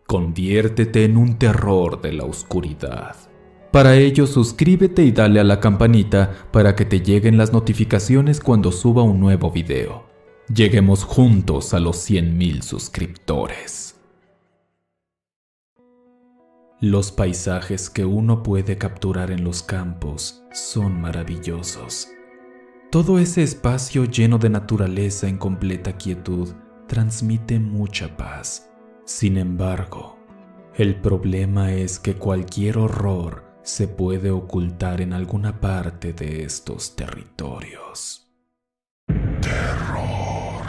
Conviértete en un terror de la oscuridad. Para ello, suscríbete y dale a la campanita para que te lleguen las notificaciones cuando suba un nuevo video. Lleguemos juntos a los 100,000 suscriptores. Los paisajes que uno puede capturar en los campos son maravillosos. Todo ese espacio lleno de naturaleza en completa quietud transmite mucha paz. Sin embargo, el problema es que cualquier horror se puede ocultar en alguna parte de estos territorios. Terror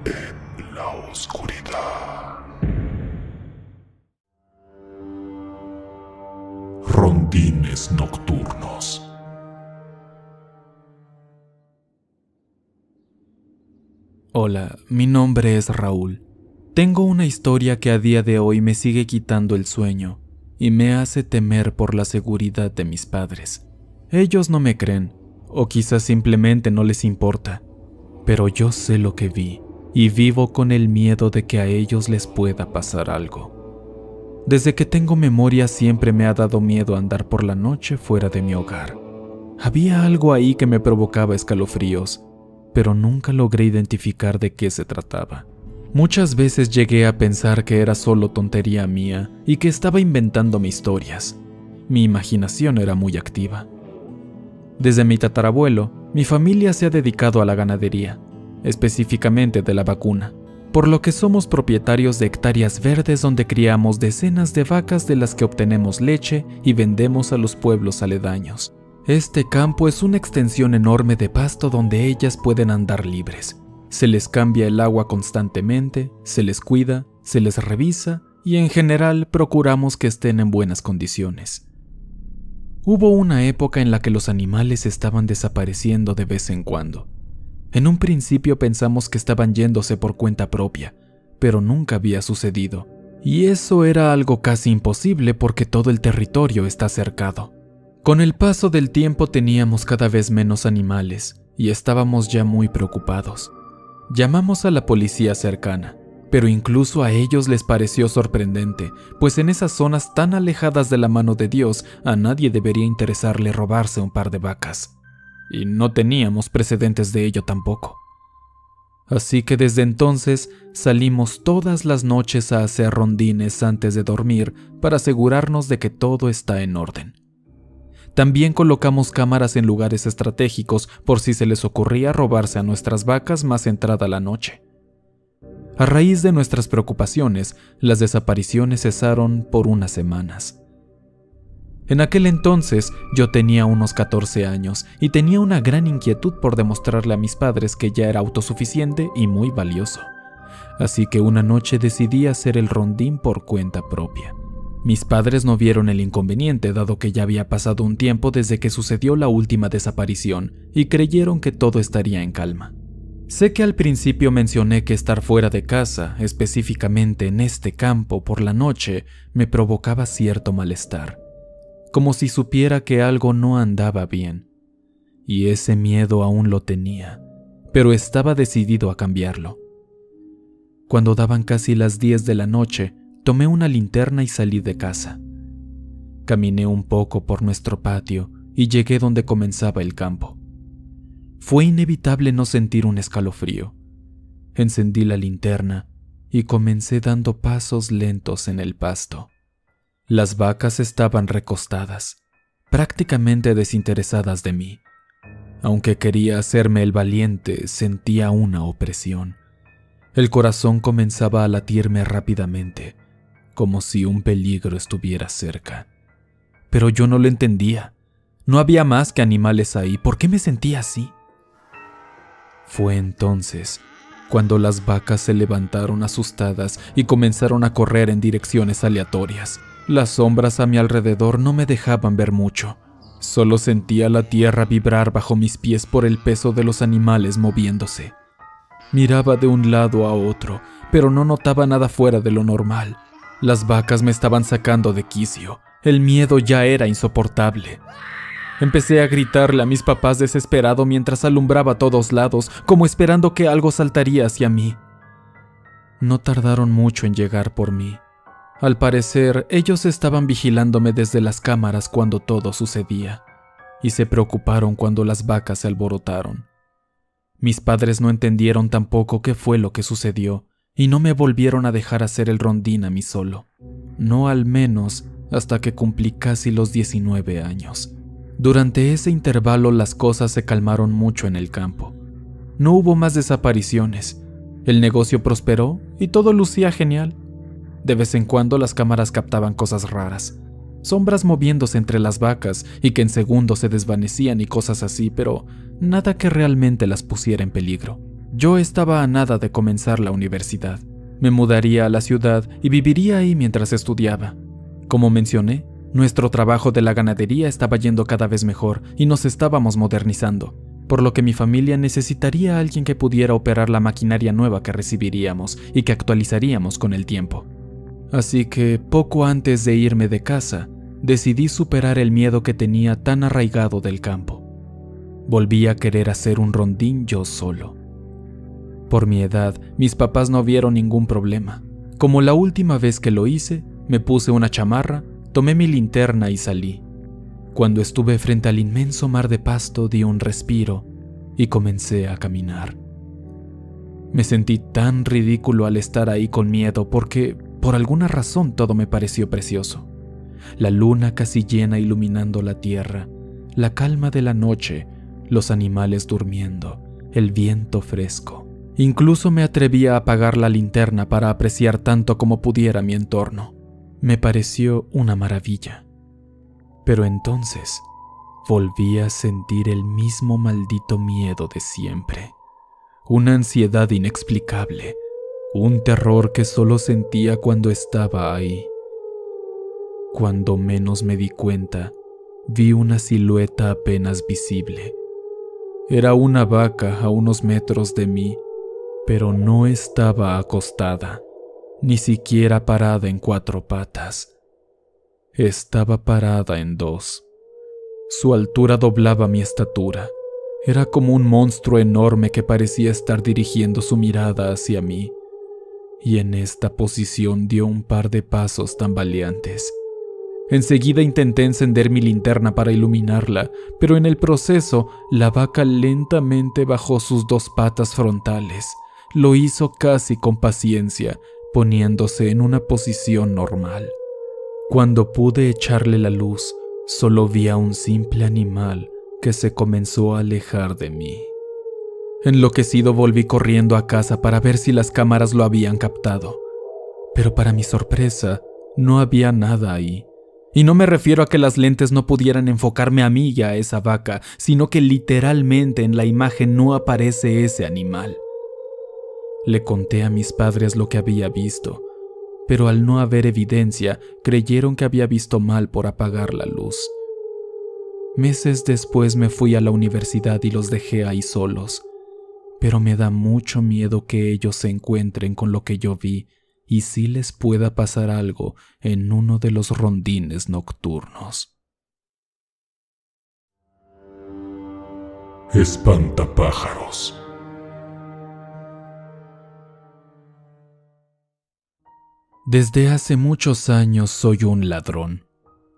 en la oscuridad. Rondines nocturnos. Hola, mi nombre es Raúl. Tengo una historia que a día de hoy me sigue quitando el sueño y me hace temer por la seguridad de mis padres. Ellos no me creen, o quizás simplemente no les importa, pero yo sé lo que vi y vivo con el miedo de que a ellos les pueda pasar algo. Desde que tengo memoria siempre me ha dado miedo andar por la noche fuera de mi hogar. Había algo ahí que me provocaba escalofríos, pero nunca logré identificar de qué se trataba. Muchas veces llegué a pensar que era solo tontería mía y que estaba inventándome historias. Mi imaginación era muy activa. Desde mi tatarabuelo, mi familia se ha dedicado a la ganadería, específicamente de la vacuna, por lo que somos propietarios de hectáreas verdes donde criamos decenas de vacas de las que obtenemos leche y vendemos a los pueblos aledaños. Este campo es una extensión enorme de pasto donde ellas pueden andar libres. Se les cambia el agua constantemente, se les cuida, se les revisa y en general procuramos que estén en buenas condiciones. Hubo una época en la que los animales estaban desapareciendo de vez en cuando. En un principio pensamos que estaban yéndose por cuenta propia, pero nunca había sucedido. Y eso era algo casi imposible porque todo el territorio está cercado. Con el paso del tiempo teníamos cada vez menos animales y estábamos ya muy preocupados. Llamamos a la policía cercana, pero incluso a ellos les pareció sorprendente, pues en esas zonas tan alejadas de la mano de Dios a nadie debería interesarle robarse un par de vacas. Y no teníamos precedentes de ello tampoco. Así que desde entonces salimos todas las noches a hacer rondines antes de dormir para asegurarnos de que todo está en orden. También colocamos cámaras en lugares estratégicos por si se les ocurría robarse a nuestras vacas más entrada la noche. A raíz de nuestras preocupaciones, las desapariciones cesaron por unas semanas. En aquel entonces yo tenía unos 14 años y tenía una gran inquietud por demostrarle a mis padres que ya era autosuficiente y muy valioso. Así que una noche decidí hacer el rondín por cuenta propia. Mis padres no vieron el inconveniente dado que ya había pasado un tiempo desde que sucedió la última desaparición y creyeron que todo estaría en calma. Sé que al principio mencioné que estar fuera de casa, específicamente en este campo por la noche, me provocaba cierto malestar, como si supiera que algo no andaba bien. Y ese miedo aún lo tenía, pero estaba decidido a cambiarlo. Cuando daban casi las 10 de la noche, tomé una linterna y salí de casa. Caminé un poco por nuestro patio y llegué donde comenzaba el campo. Fue inevitable no sentir un escalofrío. Encendí la linterna y comencé dando pasos lentos en el pasto. Las vacas estaban recostadas, prácticamente desinteresadas de mí. Aunque quería hacerme el valiente, sentía una opresión. El corazón comenzaba a latirme rápidamente, como si un peligro estuviera cerca. Pero yo no lo entendía. No había más que animales ahí. ¿Por qué me sentía así? Fue entonces cuando las vacas se levantaron asustadas y comenzaron a correr en direcciones aleatorias. Las sombras a mi alrededor no me dejaban ver mucho. Solo sentía la tierra vibrar bajo mis pies por el peso de los animales moviéndose. Miraba de un lado a otro, pero no notaba nada fuera de lo normal. Las vacas me estaban sacando de quicio. El miedo ya era insoportable. Empecé a gritarle a mis papás desesperado mientras alumbraba a todos lados, como esperando que algo saltaría hacia mí. No tardaron mucho en llegar por mí. Al parecer, ellos estaban vigilándome desde las cámaras cuando todo sucedía, y se preocuparon cuando las vacas se alborotaron. Mis padres no entendieron tampoco qué fue lo que sucedió, y no me volvieron a dejar hacer el rondín a mí solo. No al menos hasta que cumplí casi los 19 años. Durante ese intervalo las cosas se calmaron mucho en el campo. No hubo más desapariciones. El negocio prosperó y todo lucía genial. De vez en cuando las cámaras captaban cosas raras. Sombras moviéndose entre las vacas y que en segundos se desvanecían y cosas así, pero nada que realmente las pusiera en peligro. Yo estaba a nada de comenzar la universidad. Me mudaría a la ciudad y viviría ahí mientras estudiaba. Como mencioné, nuestro trabajo de la ganadería estaba yendo cada vez mejor y nos estábamos modernizando, por lo que mi familia necesitaría a alguien que pudiera operar la maquinaria nueva que recibiríamos y que actualizaríamos con el tiempo. Así que, poco antes de irme de casa, decidí superar el miedo que tenía tan arraigado del campo. Volví a querer hacer un rondín yo solo. Por mi edad, mis papás no vieron ningún problema. Como la última vez que lo hice, me puse una chamarra, tomé mi linterna y salí. Cuando estuve frente al inmenso mar de pasto, di un respiro y comencé a caminar. Me sentí tan ridículo al estar ahí con miedo porque, por alguna razón, todo me pareció precioso. La luna casi llena iluminando la tierra, la calma de la noche, los animales durmiendo, el viento fresco. Incluso me atreví a apagar la linterna para apreciar tanto como pudiera mi entorno. Me pareció una maravilla. Pero entonces volví a sentir el mismo maldito miedo de siempre. Una ansiedad inexplicable, un terror que solo sentía cuando estaba ahí. Cuando menos me di cuenta, vi una silueta apenas visible. Era una vaca a unos metros de mí, pero no estaba acostada, ni siquiera parada en 4 patas. Estaba parada en 2. Su altura doblaba mi estatura. Era como un monstruo enorme que parecía estar dirigiendo su mirada hacia mí, y en esta posición dio un par de pasos tambaleantes. Enseguida intenté encender mi linterna para iluminarla, pero en el proceso la vaca lentamente bajó sus 2 patas frontales. Lo hizo casi con paciencia, poniéndose en una posición normal. Cuando pude echarle la luz, solo vi a un simple animal que se comenzó a alejar de mí. Enloquecido volví corriendo a casa para ver si las cámaras lo habían captado, pero para mi sorpresa, no había nada ahí. Y no me refiero a que las lentes no pudieran enfocarme a mí y a esa vaca, sino que literalmente en la imagen no aparece ese animal. Le conté a mis padres lo que había visto, pero al no haber evidencia, creyeron que había visto mal por apagar la luz. Meses después me fui a la universidad y los dejé ahí solos, pero me da mucho miedo que ellos se encuentren con lo que yo vi y si les pueda pasar algo en uno de los rondines nocturnos. Espantapájaros. Desde hace muchos años soy un ladrón.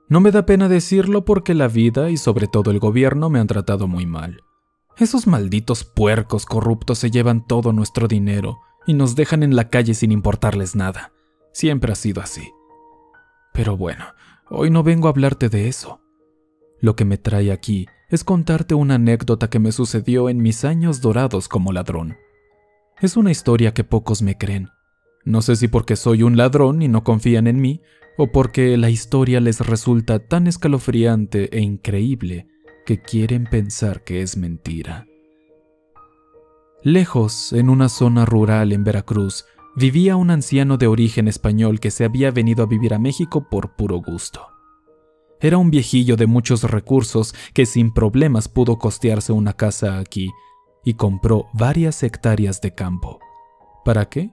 No me da pena decirlo porque la vida y sobre todo el gobierno me han tratado muy mal. Esos malditos puercos corruptos se llevan todo nuestro dinero y nos dejan en la calle sin importarles nada. Siempre ha sido así. Pero bueno, hoy no vengo a hablarte de eso. Lo que me trae aquí es contarte una anécdota que me sucedió en mis años dorados como ladrón. Es una historia que pocos me creen. No sé si porque soy un ladrón y no confían en mí, o porque la historia les resulta tan escalofriante e increíble que quieren pensar que es mentira. Lejos, en una zona rural en Veracruz, vivía un anciano de origen español que se había venido a vivir a México por puro gusto. Era un viejillo de muchos recursos que sin problemas pudo costearse una casa aquí y compró varias hectáreas de campo. ¿Para qué?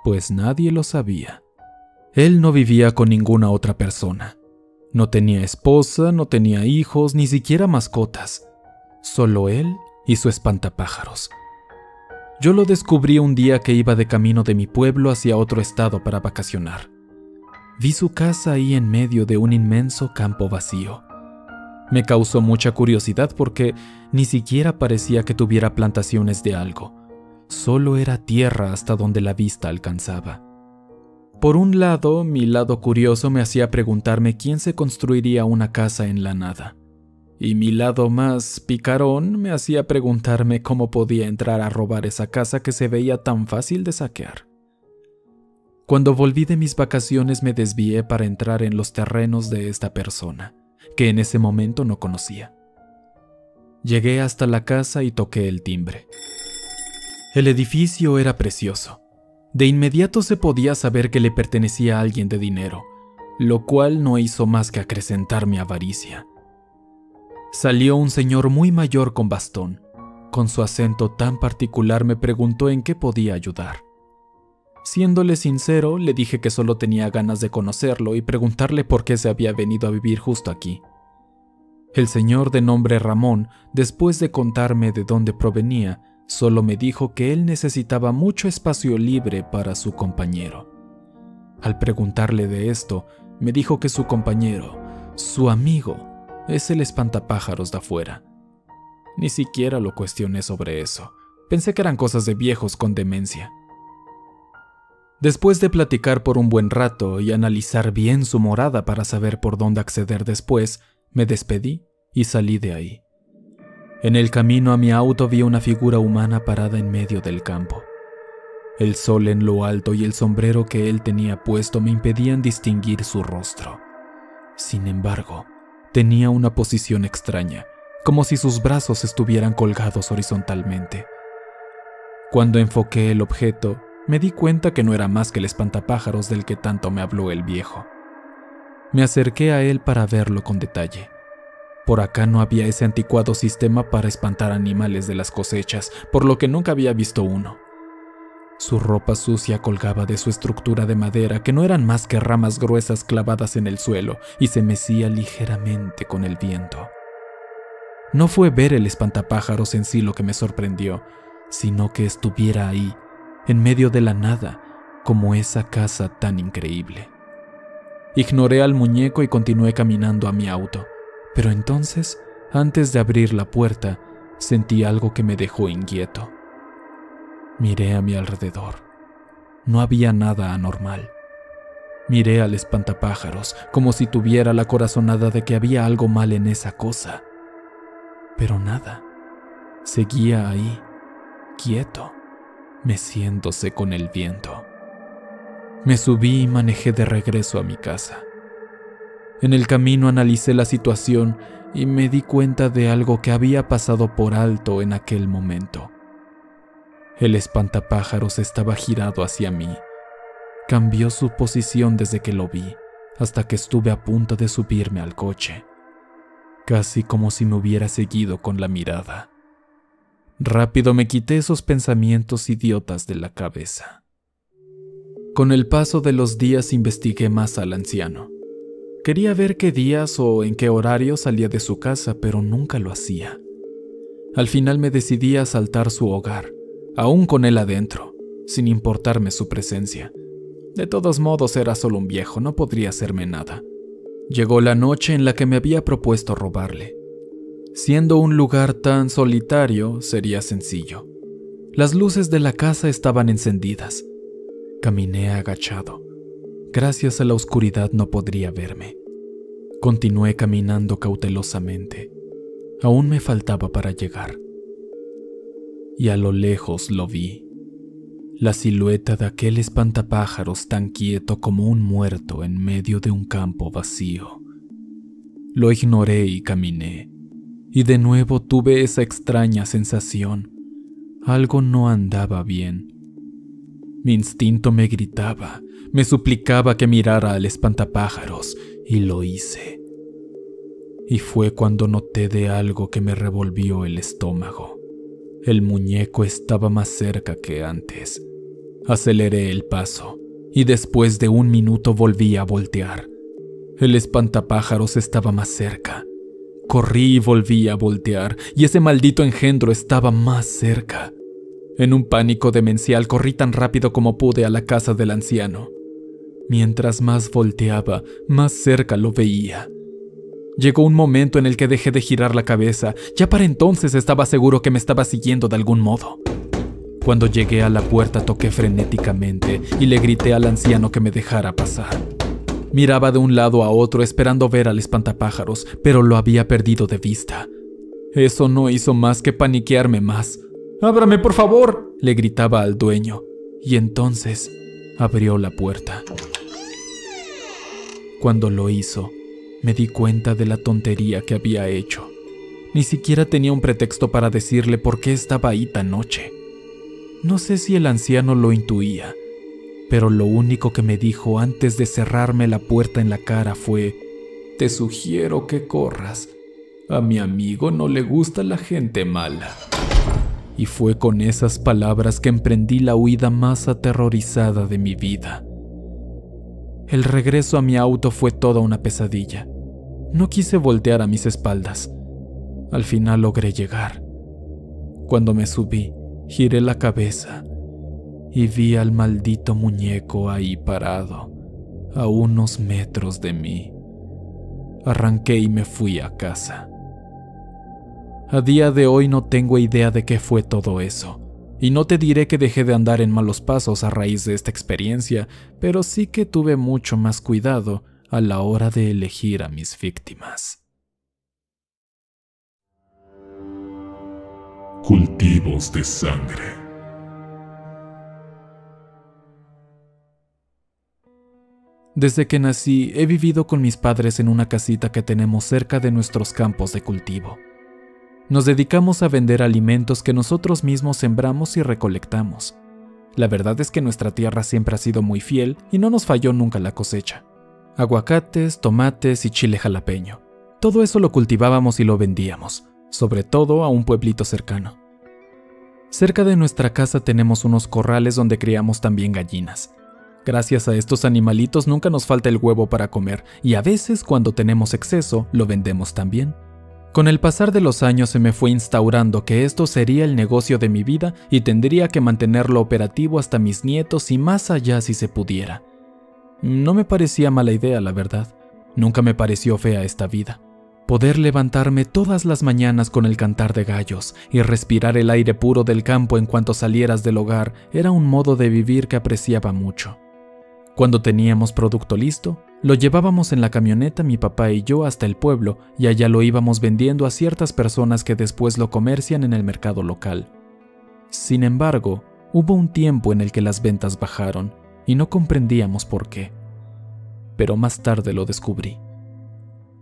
Pues nadie lo sabía. Él no vivía con ninguna otra persona. No tenía esposa, no tenía hijos, ni siquiera mascotas. Solo él y su espantapájaros. Yo lo descubrí un día que iba de camino de mi pueblo hacia otro estado para vacacionar. Vi su casa ahí en medio de un inmenso campo vacío. Me causó mucha curiosidad porque ni siquiera parecía que tuviera plantaciones de algo. Solo era tierra hasta donde la vista alcanzaba. Por un lado, mi lado curioso me hacía preguntarme quién se construiría una casa en la nada. Y mi lado más picarón me hacía preguntarme cómo podía entrar a robar esa casa que se veía tan fácil de saquear. Cuando volví de mis vacaciones me desvié para entrar en los terrenos de esta persona, que en ese momento no conocía. Llegué hasta la casa y toqué el timbre. El edificio era precioso. De inmediato se podía saber que le pertenecía a alguien de dinero, lo cual no hizo más que acrecentar mi avaricia. Salió un señor muy mayor con bastón. Con su acento tan particular me preguntó en qué podía ayudar. Siéndole sincero, le dije que solo tenía ganas de conocerlo y preguntarle por qué se había venido a vivir justo aquí. El señor de nombre Ramón, después de contarme de dónde provenía, solo me dijo que él necesitaba mucho espacio libre para su compañero. Al preguntarle de esto, me dijo que su compañero, su amigo, es el espantapájaros de afuera. Ni siquiera lo cuestioné sobre eso. Pensé que eran cosas de viejos con demencia. Después de platicar por un buen rato y analizar bien su morada para saber por dónde acceder después, me despedí y salí de ahí. En el camino a mi auto vi una figura humana parada en medio del campo. El sol en lo alto y el sombrero que él tenía puesto me impedían distinguir su rostro. Sin embargo, tenía una posición extraña, como si sus brazos estuvieran colgados horizontalmente. Cuando enfoqué el objeto, me di cuenta que no era más que el espantapájaros del que tanto me habló el viejo. Me acerqué a él para verlo con detalle. Por acá no había ese anticuado sistema para espantar animales de las cosechas, por lo que nunca había visto uno. Su ropa sucia colgaba de su estructura de madera, que no eran más que ramas gruesas clavadas en el suelo, y se mecía ligeramente con el viento. No fue ver el espantapájaros en sí lo que me sorprendió, sino que estuviera ahí, en medio de la nada, como esa casa tan increíble. Ignoré al muñeco y continué caminando a mi auto, pero entonces, antes de abrir la puerta, sentí algo que me dejó inquieto. Miré a mi alrededor. No había nada anormal. Miré al espantapájaros, como si tuviera la corazonada de que había algo mal en esa cosa. Pero nada. Seguía ahí, quieto, meciéndose con el viento. Me subí y manejé de regreso a mi casa. En el camino analicé la situación y me di cuenta de algo que había pasado por alto en aquel momento. El espantapájaros estaba girado hacia mí. Cambió su posición desde que lo vi, hasta que estuve a punto de subirme al coche, casi como si me hubiera seguido con la mirada. Rápido me quité esos pensamientos idiotas de la cabeza. Con el paso de los días investigué más al anciano. Quería ver qué días o en qué horario salía de su casa, pero nunca lo hacía. Al final me decidí a asaltar su hogar, aún con él adentro, sin importarme su presencia. De todos modos era solo un viejo, no podría hacerme nada. Llegó la noche en la que me había propuesto robarle. Siendo un lugar tan solitario, sería sencillo. Las luces de la casa estaban encendidas. Caminé agachado. Gracias a la oscuridad no podría verme. Continué caminando cautelosamente. Aún me faltaba para llegar. Y a lo lejos lo vi. La silueta de aquel espantapájaros tan quieto como un muerto en medio de un campo vacío. Lo ignoré y caminé. Y de nuevo tuve esa extraña sensación. Algo no andaba bien. Mi instinto me gritaba, me suplicaba que mirara al espantapájaros, y lo hice. Y fue cuando noté de algo que me revolvió el estómago. El muñeco estaba más cerca que antes. Aceleré el paso, y después de un minuto volví a voltear. El espantapájaros estaba más cerca. Corrí y volví a voltear, y ese maldito engendro estaba más cerca. En un pánico demencial corrí tan rápido como pude a la casa del anciano. Mientras más volteaba, más cerca lo veía. Llegó un momento en el que dejé de girar la cabeza. Ya para entonces estaba seguro que me estaba siguiendo de algún modo. Cuando llegué a la puerta toqué frenéticamente y le grité al anciano que me dejara pasar. Miraba de un lado a otro esperando ver al espantapájaros, pero lo había perdido de vista. Eso no hizo más que paniquearme más. «¡Ábrame, por favor!», le gritaba al dueño, y entonces abrió la puerta. Cuando lo hizo, me di cuenta de la tontería que había hecho. Ni siquiera tenía un pretexto para decirle por qué estaba ahí tan noche. No sé si el anciano lo intuía, pero lo único que me dijo antes de cerrarme la puerta en la cara fue: «Te sugiero que corras. A mi amigo no le gusta la gente mala». Y fue con esas palabras que emprendí la huida más aterrorizada de mi vida. El regreso a mi auto fue toda una pesadilla. No quise voltear a mis espaldas. Al final logré llegar. Cuando me subí, giré la cabeza y vi al maldito muñeco ahí parado, a unos metros de mí. Arranqué y me fui a casa. A día de hoy no tengo idea de qué fue todo eso. Y no te diré que dejé de andar en malos pasos a raíz de esta experiencia, pero sí que tuve mucho más cuidado a la hora de elegir a mis víctimas. Cultivos de sangre. Desde que nací, he vivido con mis padres en una casita que tenemos cerca de nuestros campos de cultivo. Nos dedicamos a vender alimentos que nosotros mismos sembramos y recolectamos. La verdad es que nuestra tierra siempre ha sido muy fiel y no nos falló nunca la cosecha. Aguacates, tomates y chile jalapeño. Todo eso lo cultivábamos y lo vendíamos, sobre todo a un pueblito cercano. Cerca de nuestra casa tenemos unos corrales donde criamos también gallinas. Gracias a estos animalitos nunca nos falta el huevo para comer y a veces cuando tenemos exceso lo vendemos también. Con el pasar de los años se me fue instaurando que esto sería el negocio de mi vida y tendría que mantenerlo operativo hasta mis nietos y más allá si se pudiera. No me parecía mala idea, la verdad. Nunca me pareció fea esta vida. Poder levantarme todas las mañanas con el cantar de gallos y respirar el aire puro del campo en cuanto salieras del hogar era un modo de vivir que apreciaba mucho. Cuando teníamos producto listo, lo llevábamos en la camioneta mi papá y yo hasta el pueblo y allá lo íbamos vendiendo a ciertas personas que después lo comercian en el mercado local. Sin embargo, hubo un tiempo en el que las ventas bajaron y no comprendíamos por qué. Pero más tarde lo descubrí.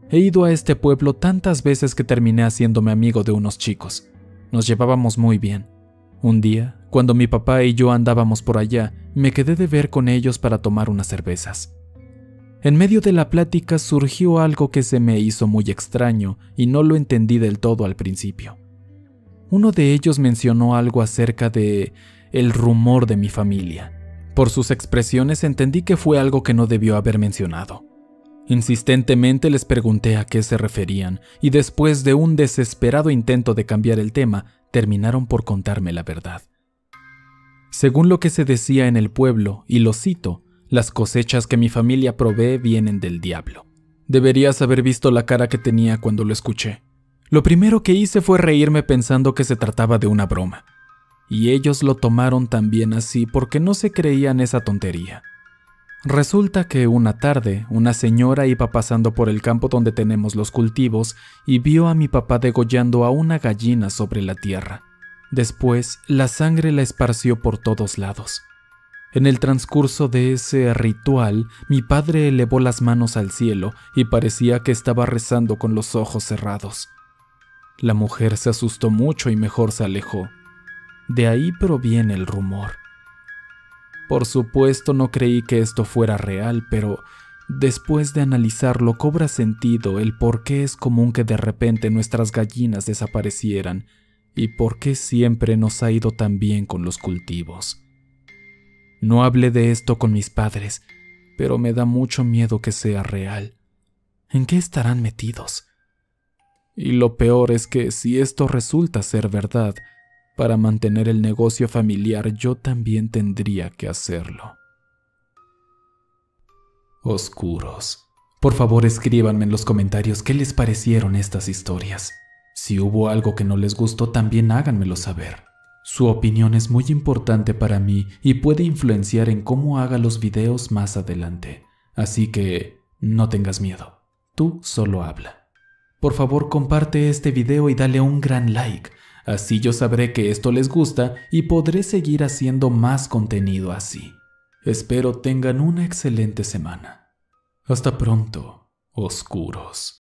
He ido a este pueblo tantas veces que terminé haciéndome amigo de unos chicos. Nos llevábamos muy bien. Un día, cuando mi papá y yo andábamos por allá, me quedé de ver con ellos para tomar unas cervezas. En medio de la plática surgió algo que se me hizo muy extraño y no lo entendí del todo al principio. Uno de ellos mencionó algo acerca de el rumor de mi familia. Por sus expresiones entendí que fue algo que no debió haber mencionado. Insistentemente les pregunté a qué se referían y después de un desesperado intento de cambiar el tema, terminaron por contarme la verdad. Según lo que se decía en el pueblo, y lo cito, las cosechas que mi familia provee vienen del diablo. Deberías haber visto la cara que tenía cuando lo escuché. Lo primero que hice fue reírme pensando que se trataba de una broma. Y ellos lo tomaron también así porque no se creían esa tontería. Resulta que una tarde, una señora iba pasando por el campo donde tenemos los cultivos y vio a mi papá degollando a una gallina sobre la tierra. Después, la sangre la esparció por todos lados. En el transcurso de ese ritual, mi padre elevó las manos al cielo y parecía que estaba rezando con los ojos cerrados. La mujer se asustó mucho y mejor se alejó. De ahí proviene el rumor. Por supuesto no creí que esto fuera real, pero después de analizarlo cobra sentido el por qué es común que de repente nuestras gallinas desaparecieran y por qué siempre nos ha ido tan bien con los cultivos. No hablé de esto con mis padres, pero me da mucho miedo que sea real. ¿En qué estarán metidos? Y lo peor es que si esto resulta ser verdad, para mantener el negocio familiar yo también tendría que hacerlo. oscuros. Por favor, escríbanme en los comentarios qué les parecieron estas historias. Si hubo algo que no les gustó, también háganmelo saber. Su opinión es muy importante para mí y puede influenciar en cómo haga los videos más adelante. Así que no tengas miedo. Tú solo habla. Por favor, comparte este video y dale un gran like. Así yo sabré que esto les gusta y podré seguir haciendo más contenido así. Espero tengan una excelente semana. Hasta pronto, oscuros.